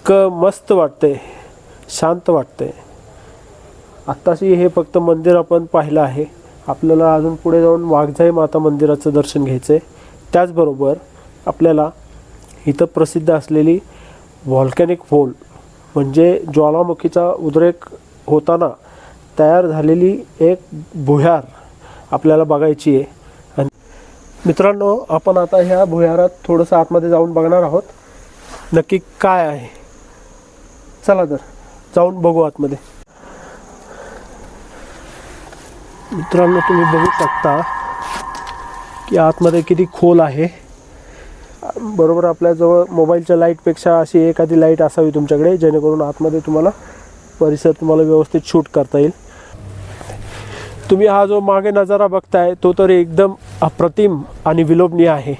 इतकं मस्त वाटतंय, शांत वाटतंय. आत्ताशी हे फक्त मंदिर आपण पाहिलं आहे. आपल्याला अजून पुढे जाऊन वाघजाई माता मंदिराचं दर्शन घ्यायचं आहे. त्याचबरोबर आपल्याला इथं प्रसिद्ध असलेली व्हॉल्कॅनिक फोल म्हणजे ज्वालामुखीचा उद्रेक होताना तयार झालेली एक भुयार आपल्याला बघायची आहे. आणि मित्रांनो, आपण आता ह्या भुयारात थोडंसं आतमध्ये जाऊन बघणार आहोत नक्की काय आहे. चला तर जाऊन बघू आतमध्ये. मित्रांनो, तुम्ही बघू शकता की आतमध्ये किती खोल आहे. बरोबर आपल्याजवळ मोबाईलच्या लाईटपेक्षा अशी एखादी लाईट असावी तुमच्याकडे, जेणेकरून आतमध्ये तुम्हाला परिसर तुम्हाला व्यवस्थित शूट करता येईल. तुम्ही हा जो मागे नजारा बघताय तो तर एकदम अप्रतिम आणि विलोभनीय आहे.